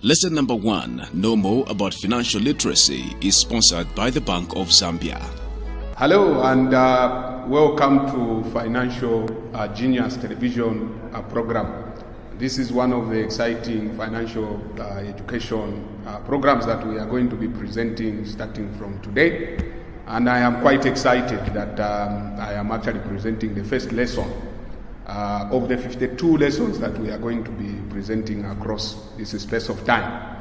Lesson number 1, Know More About Financial Literacy, is sponsored by the Bank of Zambia. Hello and welcome to Financial Genius television program. This is one of the exciting financial education programs that we are going to be presenting starting from today. And I am quite excited that I am actually presenting the first lesson of the 52 lessons that we are going to be presenting across this space of time.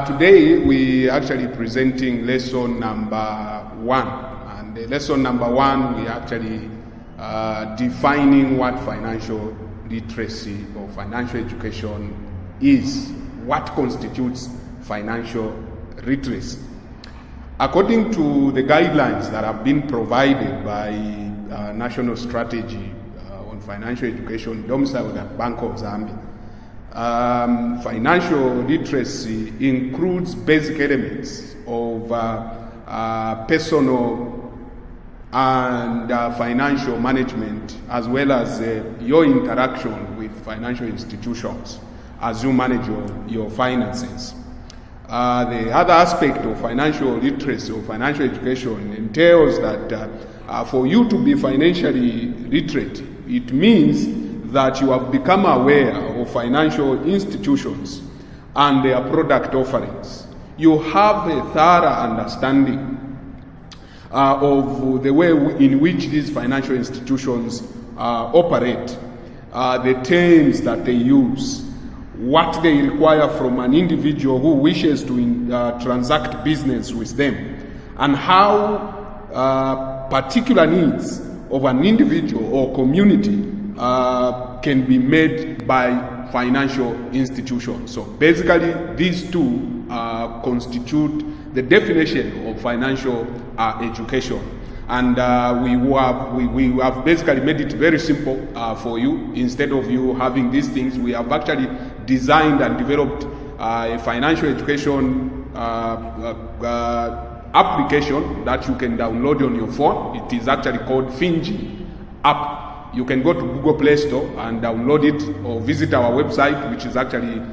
Today we are actually presenting lesson number 1. And the lesson number 1, we are actually defining what financial literacy or financial education is. What constitutes financial literacy? According to the guidelines that have been provided by National Strategy on Financial Education domiciled at Bank of Zambia, financial literacy includes basic elements of personal and financial management, as well as your interaction with financial institutions as you manage your finances. The other aspect of financial literacy or financial education entails that for you to be financially literate, it means that you have become aware of financial institutions and their product offerings. You have a thorough understanding of the way in which these financial institutions operate, the terms that they use, what they require from an individual who wishes to transact business with them, and how particular needs of an individual or community can be met by financial institutions. So basically these two constitute the definition of financial education. And we have basically made it very simple for you. Instead of you having these things, we have actually designed and developed a financial education application that you can download on your phone. It is actually called Finji app. You can go to Google Play Store and download it, or visit our website, which is actually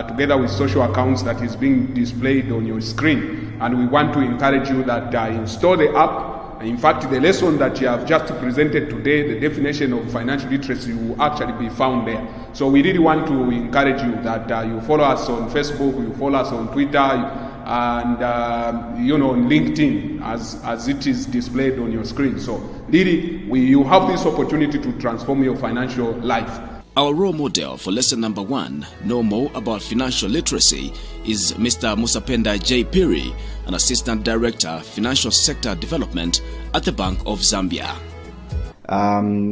together with social accounts that is being displayed on your screen. And we want to encourage you that install the app. In fact, the lesson that you have just presented today, the definition of financial literacy, will actually be found there. So we really want to encourage you that you follow us on Facebook, you follow us on Twitter, and on LinkedIn as it is displayed on your screen. So really, you have this opportunity to transform your financial life. Our role model for lesson number 1, Know More About Financial Literacy, is Mr. Musapenda J. Piri, an Assistant Director, Financial Sector Development at the Bank of Zambia.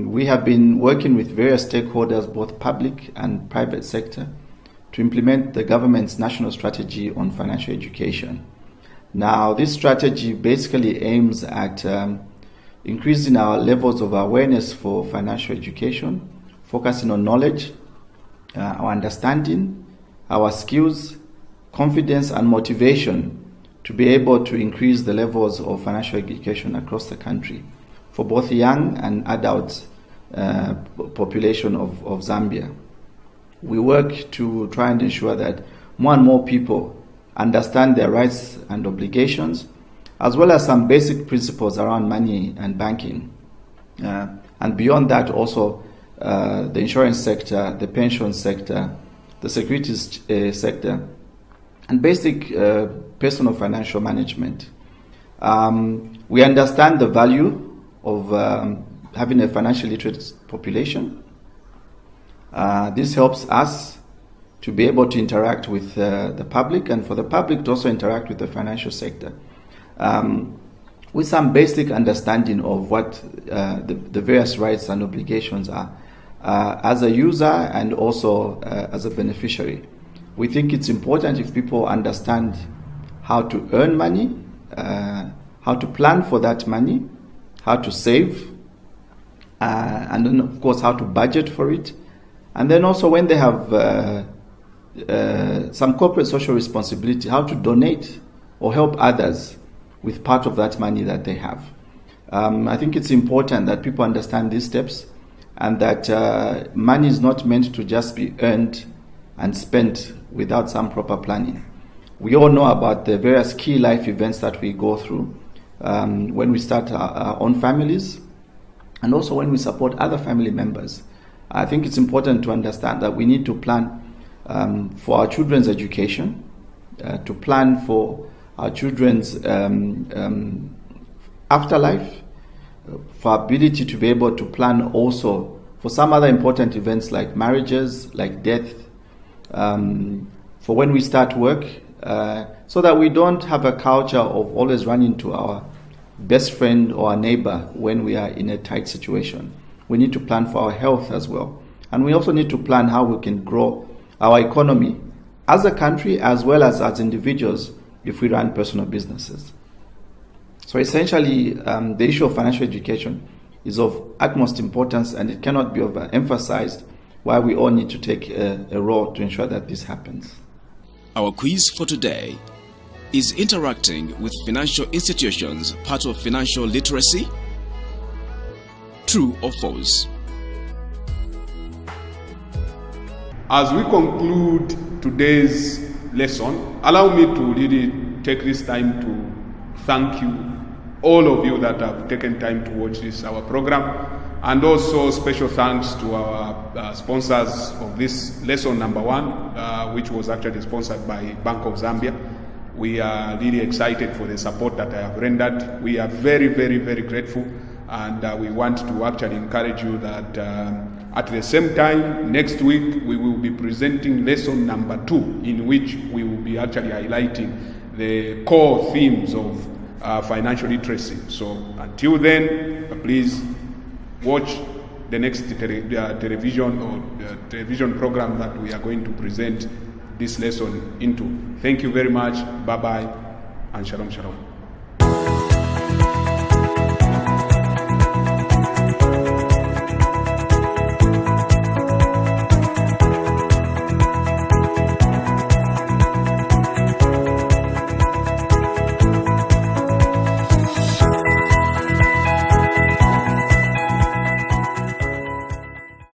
We have been working with various stakeholders, both public and private sector, to implement the government's national strategy on financial education. Now, this strategy basically aims at increasing our levels of awareness for financial education, focusing on knowledge, our understanding, our skills, confidence, and motivation to be able to increase the levels of financial education across the country for both young and adult population of Zambia. We work to try and ensure that more and more people understand their rights and obligations, as well as some basic principles around money and banking. And beyond that, also the insurance sector, the pension sector, the securities sector, and basic personal financial management. We understand the value of having a financially literate population. This helps us to be able to interact with the public, and for the public to also interact with the financial sector with some basic understanding of what the various rights and obligations are as a user and also as a beneficiary. We think it's important if people understand how to earn money, how to plan for that money, how to save, and then of course how to budget for it. And then also when they have some corporate social responsibility, how to donate or help others with part of that money that they have. I think it's important that people understand these steps, and that money is not meant to just be earned and spent without some proper planning. We all know about the various key life events that we go through when we start our own families, and also when we support other family members. I think it's important to understand that we need to plan for our children's education, to plan for our children's afterlife, for our ability to be able to plan also for some other important events like marriages, like death, for when we start work, so that we don't have a culture of always running to our best friend or our neighbor when we are in a tight situation. We need to plan for our health as well. And we also need to plan how we can grow our economy as a country as well as individuals if we run personal businesses. So essentially, the issue of financial education is of utmost importance, and it cannot be overemphasized, why we all need to take a role to ensure that this happens. Our quiz for today: is interacting with financial institutions part of financial literacy? True or false? As we conclude today's lesson, allow me to really take this time to thank you, all of you that have taken time to watch our program, and also special thanks to our sponsors of this lesson number 1, which was actually sponsored by Bank of Zambia. We are really excited for the support that I have rendered. We are very, very, very grateful, and we want to actually encourage you that at the same time, next week, we will be presenting lesson number 2, in which we will be actually highlighting the core themes of financial literacy. So until then, please watch the next television or television program that we are going to present this lesson into. Thank you very much. Bye-bye and shalom, shalom.